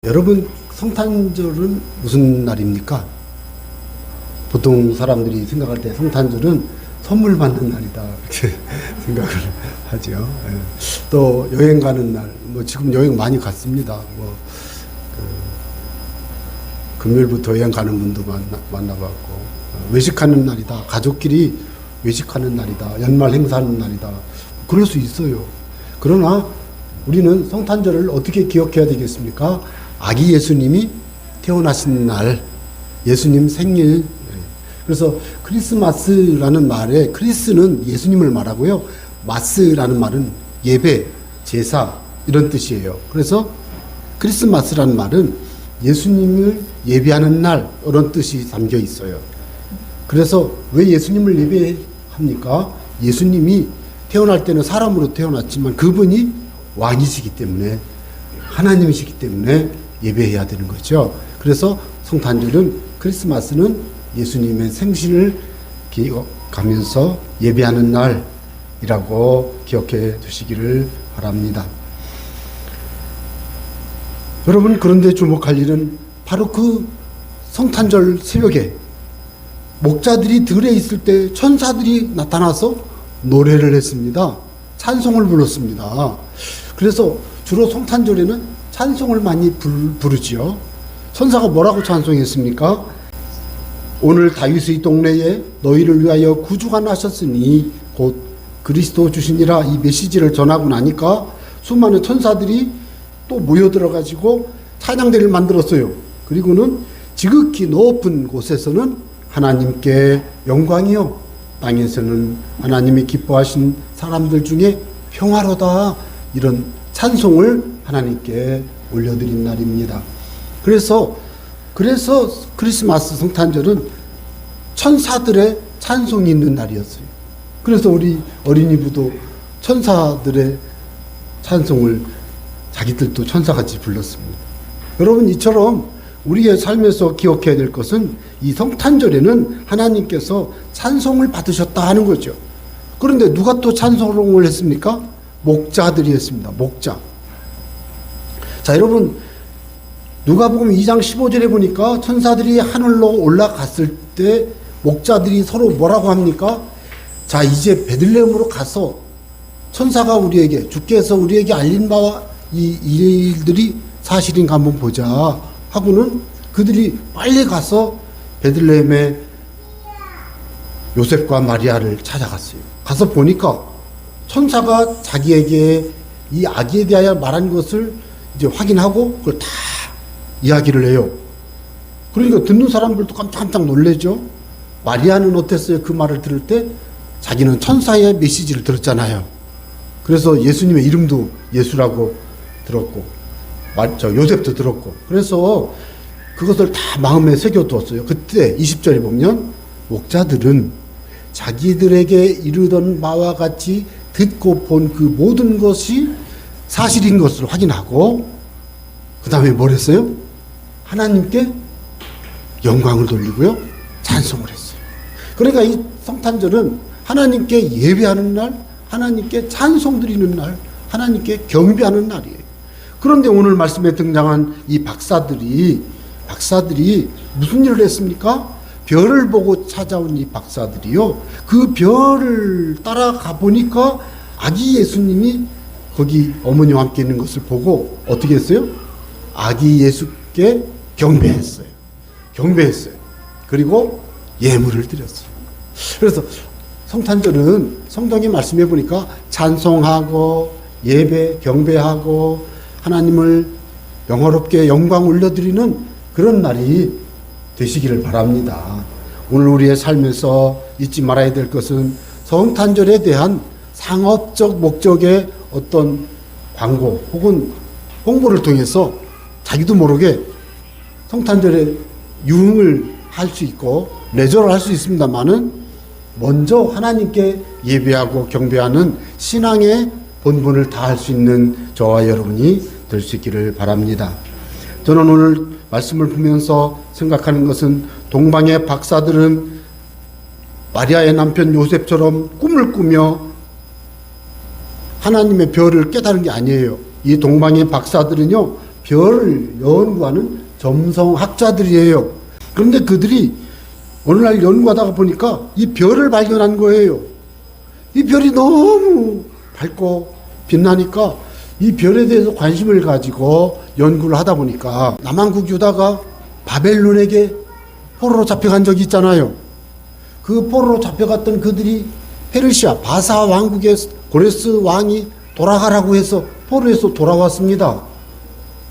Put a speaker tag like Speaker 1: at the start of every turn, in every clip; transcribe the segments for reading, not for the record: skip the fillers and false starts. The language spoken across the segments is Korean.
Speaker 1: 여러분, 성탄절은 무슨 날입니까? 보통 사람들이 생각할 때 성탄절은 선물 받는 날이다 이렇게 생각을 하죠. 예. 또 여행 가는 날, 뭐 지금 여행 많이 갔습니다. 금요일부터 여행 가는 분도 만나봤고, 외식하는 날이다, 가족끼리 외식하는 날이다, 연말 행사하는 날이다, 그럴 수 있어요. 그러나 우리는 성탄절을 어떻게 기억해야 되겠습니까? 아기 예수님이 태어나신 날, 예수님 생일. 그래서 크리스마스라는 말에 크리스는 예수님을 말하고요, 마스라는 말은 예배, 제사 이런 뜻이에요. 그래서 크리스마스라는 말은 예수님을 예배하는 날 이런 뜻이 담겨 있어요. 그래서 왜 예수님을 예배합니까? 예수님이 태어날 때는 사람으로 태어났지만 그분이 왕이시기 때문에, 하나님이시기 때문에 예배해야 되는 거죠. 그래서 성탄절은, 크리스마스는 예수님의 생신을 기억하면서 예배하는 날이라고 기억해 두시기를 바랍니다. 여러분, 그런데 주목할 일은 바로 그 성탄절 새벽에 목자들이 들에 있을 때 천사들이 나타나서 노래를 했습니다. 찬송을 불렀습니다. 그래서 주로 성탄절에는 찬송을 많이 부르지요. 천사가 뭐라고 찬송했습니까? 오늘 다윗의 동네에 너희를 위하여 구주가 나셨으니 곧 그리스도 주시니라, 이 메시지를 전하고 나니까 수많은 천사들이 또 모여들어가지고 찬양대를 만들었어요. 그리고는 지극히 높은 곳에서는 하나님께 영광이요, 땅에서는 하나님이 기뻐하신 사람들 중에 평화로다, 이런 찬송을 하나님께 올려드린 날입니다. 그래서 크리스마스 성탄절은 천사들의 찬송이 있는 날이었어요. 그래서 우리 어린이부도 천사들의 찬송을 자기들도 천사같이 불렀습니다. 여러분, 이처럼 우리의 삶에서 기억해야 될 것은 이 성탄절에는 하나님께서 찬송을 받으셨다 하는 거죠. 그런데 누가 또 찬송을 했습니까? 목자들이 했습니다. 목자. 자, 여러분, 누가복음 2장 15절에 보니까 천사들이 하늘로 올라갔을 때 목자들이 서로 뭐라고 합니까? 자, 이제 베들레헴으로 가서 천사가 우리에게, 주께서 우리에게 알린 바와 이 일들이 사실인가 한번 보자 하고는 그들이 빨리 가서 베들레헴에 요셉과 마리아를 찾아갔어요. 가서 보니까 천사가 자기에게 이 아기에 대하여 말한 것을 이제 확인하고 그걸 다 이야기를 해요. 그러니까 듣는 사람들도 깜짝 놀라죠. 마리아는 어땠어요? 그 말을 들을 때 자기는 천사의 메시지를 들었잖아요. 그래서 예수님의 이름도 예수라고 들었고, 요셉도 들었고, 그래서 그것을 다 마음에 새겨두었어요. 그때 20절에 보면 목자들은 자기들에게 이르던 바와 같이 듣고 본 그 모든 것이 사실인 것을 확인하고, 그 다음에 뭘 했어요? 하나님께 영광을 돌리고요, 찬송을 했어요. 그러니까 이 성탄절은 하나님께 예배하는 날, 하나님께 찬송 드리는 날, 하나님께 경배하는 날이에요. 그런데 오늘 말씀에 등장한 이 박사들이 무슨 일을 했습니까? 별을 보고 찾아온 이 박사들이요, 그 별을 따라가 보니까 아기 예수님이 거기 어머니와 함께 있는 것을 보고 어떻게 했어요? 아기 예수께 경배했어요. 그리고 예물을 드렸어요. 그래서 성탄절은 성경에 말씀해 보니까 찬송하고 예배, 경배하고 하나님을 영화롭게 영광 올려드리는 그런 날이 되시기를 바랍니다. 오늘 우리의 삶에서 잊지 말아야 될 것은 성탄절에 대한 상업적 목적의 어떤 광고 혹은 홍보를 통해서 자기도 모르게 성탄절에 유흥을 할 수 있고 레저를 할 수 있습니다만은, 먼저 하나님께 예배하고 경배하는 신앙의 본분을 다할 수 있는 저와 여러분이 될 수 있기를 바랍니다. 저는 오늘 말씀을 보면서 생각하는 것은, 동방의 박사들은 마리아의 남편 요셉처럼 꿈을 꾸며 하나님의 별을 깨달은 게 아니에요. 이 동방의 박사들은요, 별을 연구하는 점성학자들이에요. 그런데 그들이 어느 날 연구하다가 보니까 이 별을 발견한 거예요. 이 별이 너무 밝고 빛나니까 이 별에 대해서 관심을 가지고 연구를 하다 보니까 남한국 유다가 바벨론에게 포로로 잡혀간 적이 있잖아요. 그 포로로 잡혀갔던 그들이 페르시아 바사 왕국의 고레스 왕이 돌아가라고 해서 포로에서 돌아왔습니다.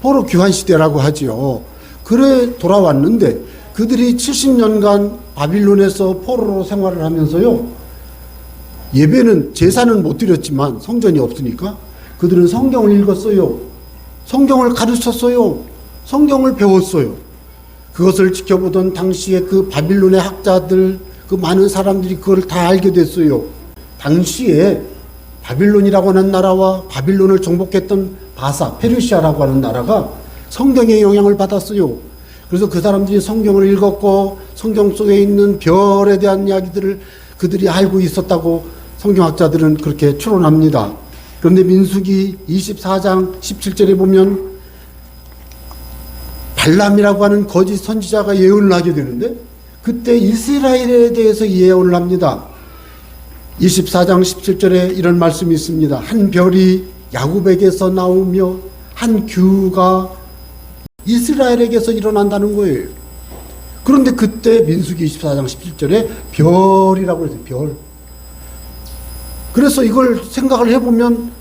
Speaker 1: 포로 귀환 시대라고 하지요. 그래 돌아왔는데 그들이 70년간 바빌론에서 포로로 생활을 하면서요. 예배는 제사는 못 드렸지만 성전이 없으니까 그들은 성경을 읽었어요. 성경을 가르쳤어요. 성경을 배웠어요. 그것을 지켜보던 당시에 그 바빌론의 학자들, 그 많은 사람들이 그걸 다 알게 됐어요. 당시에 바빌론이라고 하는 나라와 바빌론을 정복했던 바사, 페르시아라고 하는 나라가 성경의 영향을 받았어요. 그래서 그 사람들이 성경을 읽었고 성경 속에 있는 별에 대한 이야기들을 그들이 알고 있었다고 성경학자들은 그렇게 추론합니다. 그런데 민수기 24장 17절에 보면 발람이라고 하는 거짓 선지자가 예언을 하게 되는데 그때 이스라엘에 대해서 예언을 합니다. 24장 17절에 이런 말씀이 있습니다. 한 별이 야곱에게서 나오며 한 규가 이스라엘에게서 일어난다는 거예요. 그런데 그때 민수기 24장 17절에 별이라고 해서 별. 그래서 이걸 생각을 해보면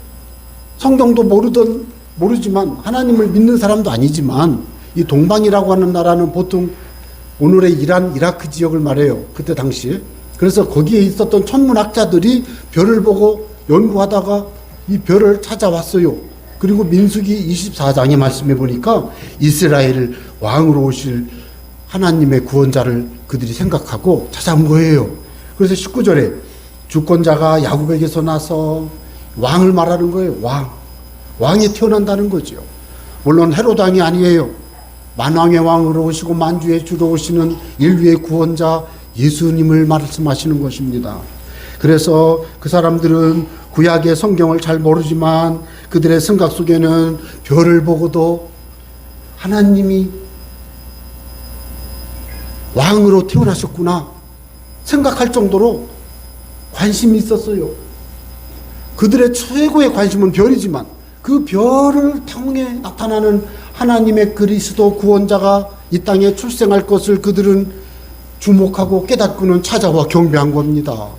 Speaker 1: 성경도 모르지만 하나님을 믿는 사람도 아니지만 이 동방이라고 하는 나라는 보통 오늘의 이란, 이라크 지역을 말해요. 그때 당시에. 그래서 거기에 있었던 천문학자들이 별을 보고 연구하다가 이 별을 찾아왔어요. 그리고 민수기 24장에 말씀해 보니까 이스라엘을 왕으로 오실 하나님의 구원자를 그들이 생각하고 찾아온 거예요. 그래서 19절에 주권자가 야곱에게서 나서 왕을 말하는 거예요. 왕이 태어난다는 거죠. 물론 헤롯 왕이 아니에요. 만왕의 왕으로 오시고 만주의 주로 오시는 인류의 구원자 예수님을 말씀하시는 것입니다. 그래서 그 사람들은 구약의 성경을 잘 모르지만 그들의 생각 속에는 별을 보고도 하나님이 왕으로 태어나셨구나 생각할 정도로 관심이 있었어요. 그들의 최고의 관심은 별이지만 그 별을 통해 나타나는 하나님의 그리스도 구원자가 이 땅에 출생할 것을 그들은 주목하고 깨닫고는 찾아와 경배한 겁니다.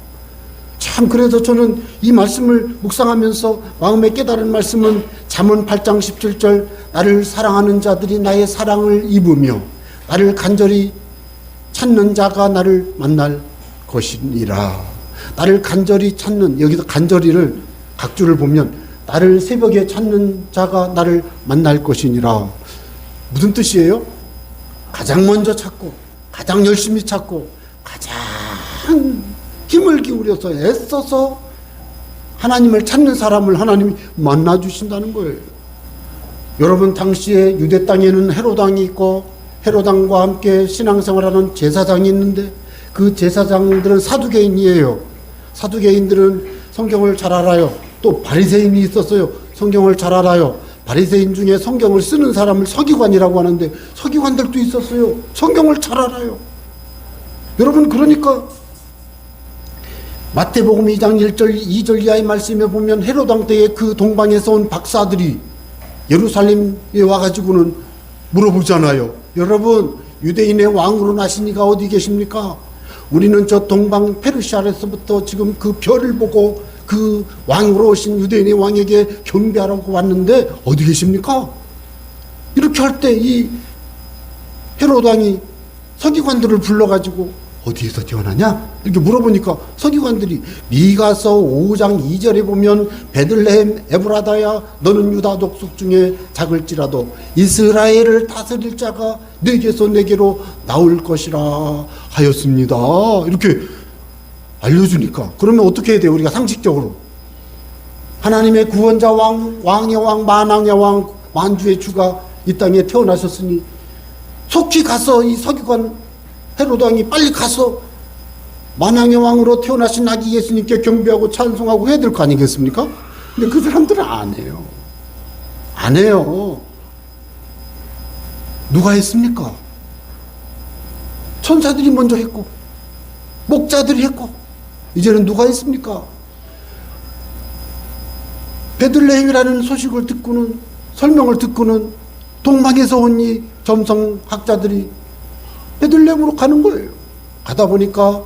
Speaker 1: 참 그래서 저는 이 말씀을 묵상하면서 마음에 깨달은 말씀은 잠언 8장 17절 나를 사랑하는 자들이 나의 사랑을 입으며 나를 간절히 찾는 자가 나를 만날 것이니라. 나를 간절히 찾는, 여기서 간절히를 각주를 보면 나를 새벽에 찾는 자가 나를 만날 것이니라. 무슨 뜻이에요? 가장 먼저 찾고 가장 열심히 찾고 가장 힘을 기울여서 애써서 하나님을 찾는 사람을 하나님이 만나주신다는 거예요. 여러분 당시에 유대 땅에는 헤롯 왕이 있고 헤롯 왕과 함께 신앙생활하는 제사장이 있는데 그 제사장들은 사두개인이에요. 사두개인들은 성경을 잘 알아요. 또 바리새인이 있었어요. 성경을 잘 알아요. 바리새인 중에 성경을 쓰는 사람을 서기관이라고 하는데 서기관들도 있었어요. 성경을 잘 알아요. 여러분 그러니까 마태복음 2장 1절 2절 이하의 말씀에 보면 헤롯 왕 때에 그 동방에서 온 박사들이 예루살렘에 와가지고는 물어보잖아요. 여러분 유대인의 왕으로 나신 이가 어디 계십니까? 우리는 저 동방 페르시아에서부터 지금 그 별을 보고 그 왕으로 오신 유대인의 왕에게 경배하라고 왔는데 어디 계십니까? 이렇게 할 때 이 헤롯 왕이 서기관들을 불러가지고 어디에서 태어나냐? 이렇게 물어보니까 서기관들이 미가서 5장 2절에 보면 베들레헴 에브라다야 너는 유다 족속 중에 작을지라도 이스라엘을 다스릴 자가 네게서 네게로 나올 것이라 하였습니다. 이렇게 알려주니까 그러면 어떻게 해야 돼요? 우리가 상식적으로 하나님의 구원자 왕, 왕의 왕, 만왕의 왕, 만주의 주가 이 땅에 태어나셨으니 속히 가서 이 서기관 헤롯 왕이 빨리 가서 만왕의 왕으로 태어나신 아기 예수님께 경배하고 찬송하고 해야 될 거 아니겠습니까? 근데 그 사람들은 안 해요. 안 해요. 누가 했습니까? 천사들이 먼저 했고 목자들이 했고 이제는 누가 했습니까? 베들레헴이라는 소식을 듣고는 설명을 듣고는 동방에서 온 이 점성학자들이 베들레헴으로 가는 거예요. 가다 보니까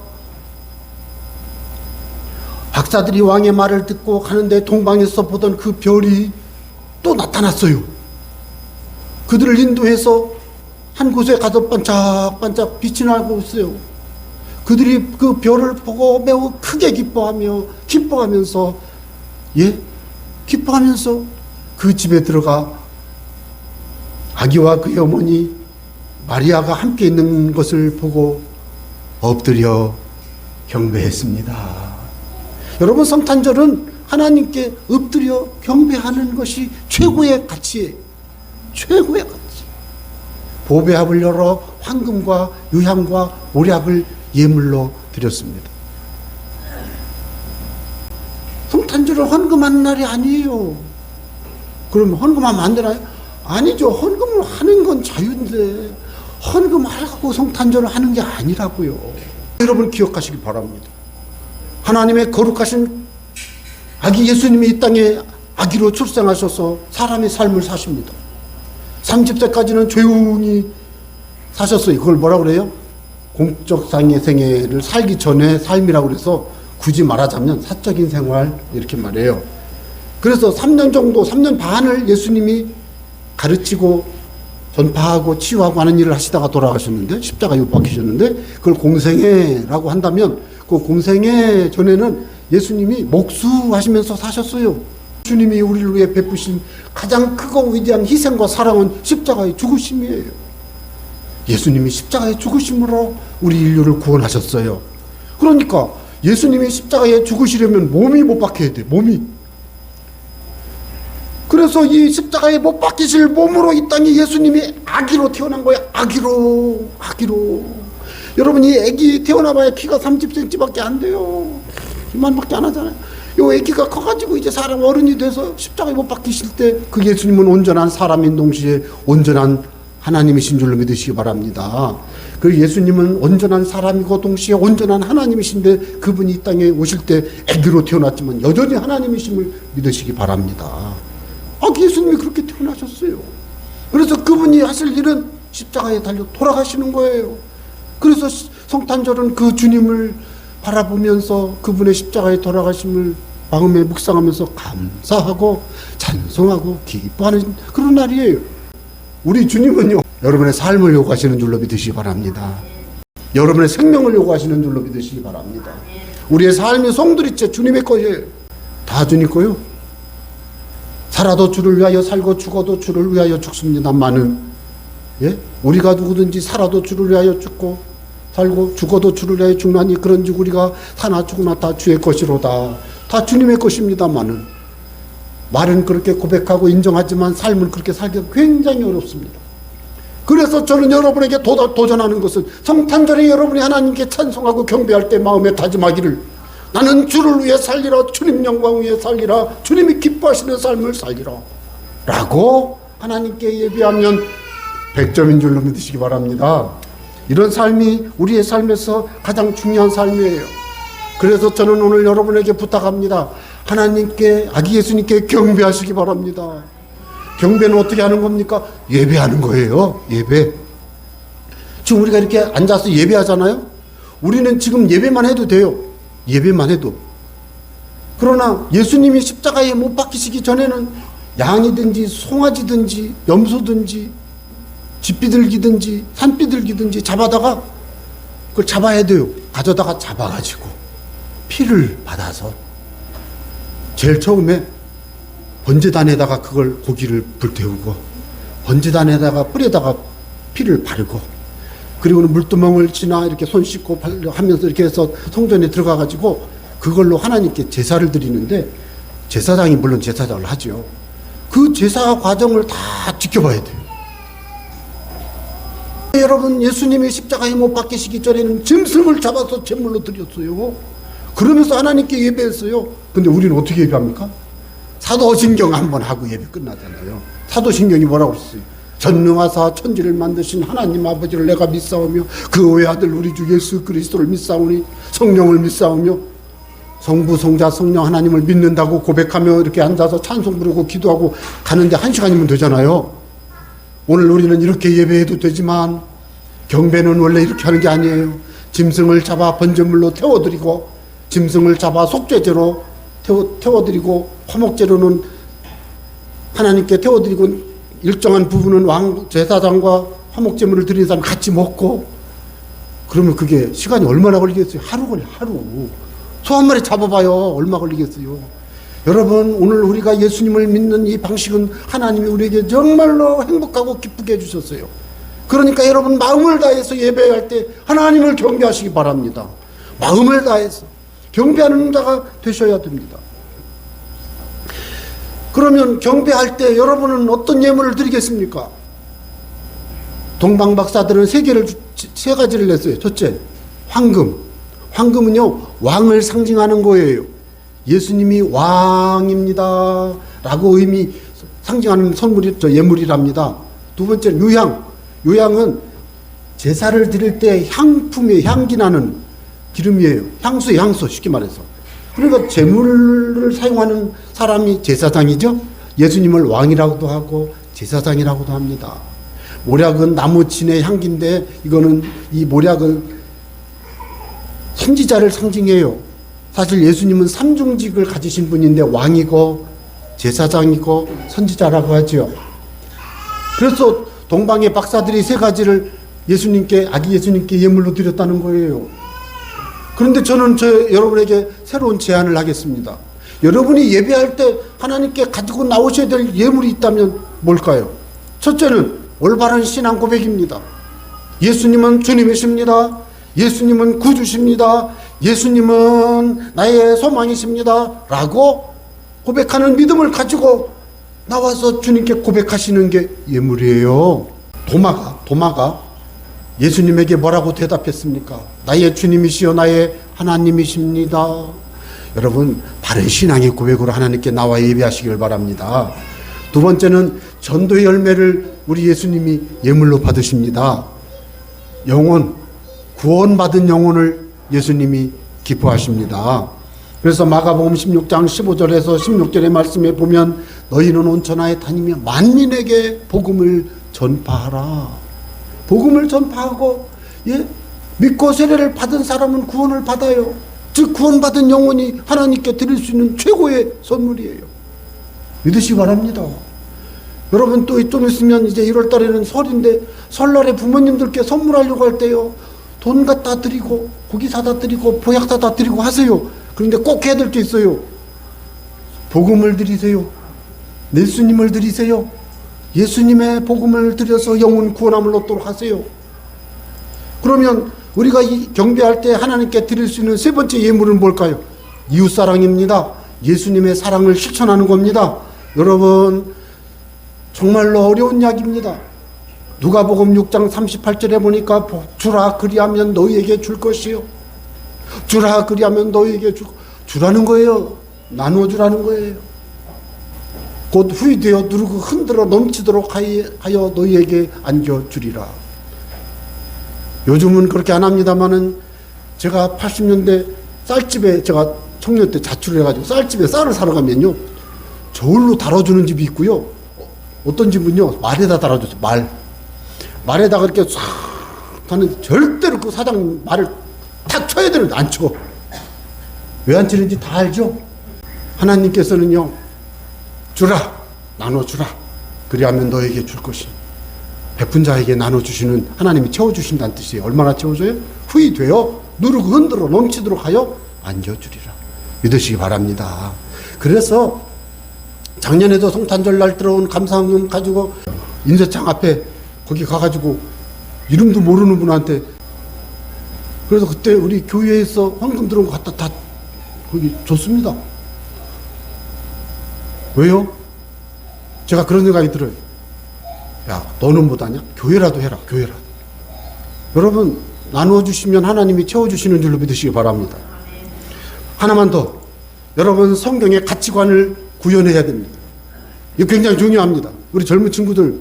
Speaker 1: 박사들이 왕의 말을 듣고 가는데 동방에서 보던 그 별이 또 나타났어요. 그들을 인도해서 한 곳에 가서 반짝반짝 빛이 나고 있어요. 그들이 그 별을 보고 매우 크게 기뻐하면서 그 집에 들어가 아기와 그의 어머니 마리아가 함께 있는 것을 보고 엎드려 경배했습니다. 여러분, 성탄절은 하나님께 엎드려 경배하는 것이 최고의 가치예요. 최고의 가치. 보배합을 열어 황금과 유향과 모략을 예물로 드렸습니다. 성탄절은 헌금하는 날이 아니에요. 그러면 헌금하면 안 되나요? 아니죠. 헌금을 하는 건 자유인데 헌금하라고 성탄절을 하는 게 아니라고요. 여러분 기억하시기 바랍니다. 하나님의 거룩하신 아기 예수님이 이 땅에 아기로 출생하셔서 사람의 삶을 사십니다. 30세까지는 조용히 사셨어요. 그걸 뭐라고 그래요? 공적상의 생애를 살기 전에 삶이라고 그래서 굳이 말하자면 사적인 생활 이렇게 말해요. 그래서 3년 정도, 3년 반을 예수님이 가르치고 전파하고 치유하고 하는 일을 하시다가 돌아가셨는데, 십자가에 못 박히셨는데, 그걸 공생애라고 한다면 그 공생애 전에는 예수님이 목수하시면서 사셨어요. 주님이 우리를 위해 베푸신 가장 크고 위대한 희생과 사랑은 십자가의 죽으심이에요. 예수님이 십자가의 죽으심으로 우리 인류를 구원하셨어요. 그러니까 예수님이 십자가에 죽으시려면 몸이 못 박혀야 돼. 몸이. 그래서 이 십자가에 못 박히실 몸으로 이 땅에 예수님이 아기로 태어난 거예요. 아기로. 여러분, 이 아기 태어나봐야 키가 30cm밖에 안 돼요. 이만밖에 안 하잖아요. 요 아기가 커가지고 이제 사람 어른이 돼서 십자가에 못 박히실 때 그 예수님은 온전한 사람인 동시에 온전한 하나님이신 줄로 믿으시기 바랍니다. 그 예수님은 온전한 사람이고 동시에 온전한 하나님이신데 그분이 이 땅에 오실 때 아기로 태어났지만 여전히 하나님이심을 믿으시기 바랍니다. 예수님이 그렇게 태어나셨어요. 그래서 그분이 하실 일은 십자가에 달려 돌아가시는 거예요. 그래서 성탄절은 그 주님을 바라보면서 그분의 십자가에 돌아가심을 마음에 묵상하면서 감사하고 찬송하고 기뻐하는 그런 날이에요. 우리 주님은요, 여러분의 삶을 요구하시는 줄로 믿으시기 바랍니다. 여러분의 생명을 요구하시는 줄로 믿으시기 바랍니다. 우리의 삶이 송두리째 주님의 것이에요. 다 주님 거요. 살아도 주를 위하여 살고 죽어도 주를 위하여 죽습니다마는, 우리가 누구든지 살아도 주를 위하여 죽고 살고 죽어도 주를 위하여 죽나니 그런즉 우리가 사나 죽으나 다 주의 것이로다. 다 주님의 것입니다마는 말은 그렇게 고백하고 인정하지만 삶을 그렇게 살기가 굉장히 어렵습니다. 그래서 저는 여러분에게 도전하는 것은 성탄절에 여러분이 하나님께 찬송하고 경배할 때 마음에 다짐하기를, 나는 주를 위해 살리라, 주님 영광 위해 살리라, 주님이 기뻐하시는 삶을 살리라 라고 하나님께 예비하면 100점인 줄로 믿으시기 바랍니다. 이런 삶이 우리의 삶에서 가장 중요한 삶이에요. 그래서 저는 오늘 여러분에게 부탁합니다. 하나님께, 아기 예수님께 경배하시기 바랍니다. 경배는 어떻게 하는 겁니까? 예배하는 거예요. 예배. 지금 우리가 이렇게 앉아서 예배하잖아요. 우리는 지금 예배만 해도 돼요. 예배만 해도. 그러나 예수님이 십자가에 못 박히시기 전에는 양이든지 송아지든지 염소든지 집비둘기든지 산비둘기든지 잡아다가 그걸 잡아야 돼요. 가져다가 잡아가지고 피를 받아서 제일 처음에 번제단에다가 그걸 고기를 불태우고 번제단에다가 뿔에다가 피를 바르고, 그리고는 물두멍을 지나 이렇게 손 씻고 하면서 이렇게 해서 성전에 들어가 가지고 그걸로 하나님께 제사를 드리는데, 제사장이 물론 제사장을 하죠. 그 제사 과정을 다 지켜봐야 돼요. 여러분, 예수님이 십자가에 못 박히시기 전에는 짐승을 잡아서 제물로 드렸어요. 그러면서 하나님께 예배했어요. 근데 우리는 어떻게 예배합니까? 사도신경 한번 하고 예배 끝나잖아요. 사도신경이 뭐라고 그랬어요? 전능하사 천지를 만드신 하나님 아버지를 내가 믿사오며 그 외아들 우리 주 예수 그리스도를 믿사오니 성령을 믿사오며 성부 성자 성령 하나님을 믿는다고 고백하며 이렇게 앉아서 찬송 부르고 기도하고 가는데 1시간이면 되잖아요. 오늘 우리는 이렇게 예배해도 되지만 경배는 원래 이렇게 하는 게 아니에요. 짐승을 잡아 번제물로 태워드리고 짐승을 잡아 속죄제로 태워드리고 화목제로는 하나님께 태워드리고 일정한 부분은 왕 제사장과 화목제물을 드리는 사람 같이 먹고 그러면 그게 시간이 얼마나 걸리겠어요? 하루 걸려 하루. 소 한 마리 잡아봐요. 얼마 걸리겠어요? 여러분 오늘 우리가 예수님을 믿는 이 방식은 하나님이 우리에게 정말로 행복하고 기쁘게 해주셨어요. 그러니까 여러분 마음을 다해서 예배할 때 하나님을 경배하시기 바랍니다. 마음을 다해서 경배하는 자가 되셔야 됩니다. 그러면 경배할 때 여러분은 어떤 예물을 드리겠습니까? 동방 박사들은 세 가지를 냈어요. 첫째, 황금. 황금은요 왕을 상징하는 거예요. 예수님이 왕입니다 라고 상징하는 예물이랍니다. 두 번째는 유향. 유향은 제사를 드릴 때 향품에 향기 나는 기름이에요. 향수 쉽게 말해서. 그러니까 제물을 사용하는 사람이 제사장이죠. 예수님을 왕이라고도 하고 제사장이라고도 합니다. 모략은 나무친의 향기인데 이거는 이 모략은 선지자를 상징해요. 사실 예수님은 삼중직을 가지신 분인데 왕이고 제사장이고 선지자라고 하죠. 그래서 동방의 박사들이 세 가지를 아기 예수님께 예물로 드렸다는 거예요. 그런데 저는 여러분에게 새로운 제안을 하겠습니다. 여러분이 예배할 때 하나님께 가지고 나오셔야 될 예물이 있다면 뭘까요? 첫째는 올바른 신앙 고백입니다. 예수님은 주님이십니다. 예수님은 구주십니다. 예수님은 나의 소망이십니다. 라고 고백하는 믿음을 가지고 나와서 주님께 고백하시는 게 예물이에요. 도마가 예수님에게 뭐라고 대답했습니까? 나의 주님이시여 나의 하나님이십니다. 여러분 바른 신앙의 고백으로 하나님께 나와 예배하시길 바랍니다. 두 번째는 전도의 열매를 우리 예수님이 예물로 받으십니다. 구원받은 영혼을 예수님이 기뻐하십니다. 그래서 마가복음 16장 15절에서 16절의 말씀에 보면 너희는 온 천하에 다니며 만민에게 복음을 전파하라. 복음을 전파하고 믿고 세례를 받은 사람은 구원을 받아요. 즉 구원받은 영혼이 하나님께 드릴 수 있는 최고의 선물이에요. 믿으시기 바랍니다. 여러분 또 좀 있으면 이제 1월 달에는 설인데 설날에 부모님들께 선물하려고 할 때요. 돈 갖다 드리고 고기 사다 드리고 보약 사다 드리고 하세요. 그런데 꼭 해야 될 게 있어요. 복음을 드리세요. 예수님을 드리세요. 예수님의 복음을 드려서 영혼 구원함을 얻도록 하세요. 그러면 우리가 이 경배할 때 하나님께 드릴 수 있는 세 번째 예물은 뭘까요? 이웃사랑입니다. 예수님의 사랑을 실천하는 겁니다. 여러분 정말로 어려운 이야기입니다. 누가복음 6장 38절에 보니까 주라 그리하면 너희에게 줄 것이요. 주라 그리하면 너희에게 주라는 거예요. 나눠주라는 거예요. 곧 후이되어 누르고 흔들어 넘치도록 하여 너희에게 안겨주리라. 요즘은 그렇게 안 합니다만은 제가 80년대 쌀집에 제가 청년 때 자취를 해가지고 쌀집에 쌀을 사러 가면요. 저울로 달아주는 집이 있고요. 어떤 집은요. 말에다 달아줬어요. 말에다가 이렇게 싹 하는 절대로 그 사장 말을 탁 쳐야 되는데 안 쳐. 왜 안 치는지 다 알죠? 하나님께서는요. 주라 나눠주라 그리하면 너에게 줄 것이 베푼 자에게 나눠주시는 하나님이 채워주신다는 뜻이에요. 얼마나 채워줘요? 후이 되어 누르고 흔들어 넘치도록 하여 안겨주리라. 믿으시기 바랍니다. 그래서 작년에도 성탄절날 들어온 감사헌금 가지고 인쇄창 앞에 거기 가가지고 이름도 모르는 분한테 그래서 그때 우리 교회에서 헌금 들어온 거 갖다 다 거기 줬습니다. 왜요? 제가 그런 생각이 들어요. 야, 너는 못하냐? 교회라도 해라, 교회라도. 여러분, 나누어주시면 하나님이 채워주시는 줄로 믿으시기 바랍니다. 하나만 더. 여러분, 성경의 가치관을 구현해야 됩니다. 이거 굉장히 중요합니다. 우리 젊은 친구들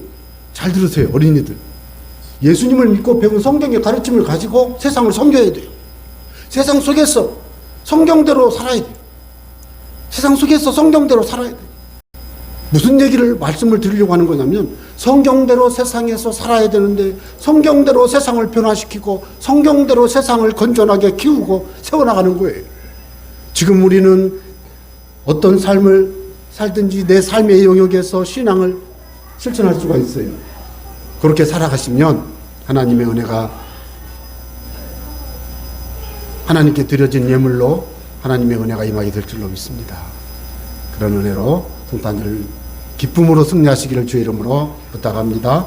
Speaker 1: 잘 들으세요, 어린이들. 예수님을 믿고 배운 성경의 가르침을 가지고 세상을 섬겨야 돼요. 세상 속에서 성경대로 살아야 돼요. 세상 속에서 성경대로 살아야 돼요. 무슨 말씀을 드리려고 하는 거냐면, 성경대로 세상에서 살아야 되는데 성경대로 세상을 변화시키고 성경대로 세상을 건전하게 키우고 세워나가는 거예요. 지금 우리는 어떤 삶을 살든지 내 삶의 영역에서 신앙을 실천할 수가 있어요. 그렇게 살아가시면 하나님의 은혜가, 하나님께 드려진 예물로 하나님의 은혜가 임하게 될 줄로 믿습니다. 그런 은혜로 성탄절 기쁨으로 승리하시기를 주의 이름으로 부탁합니다.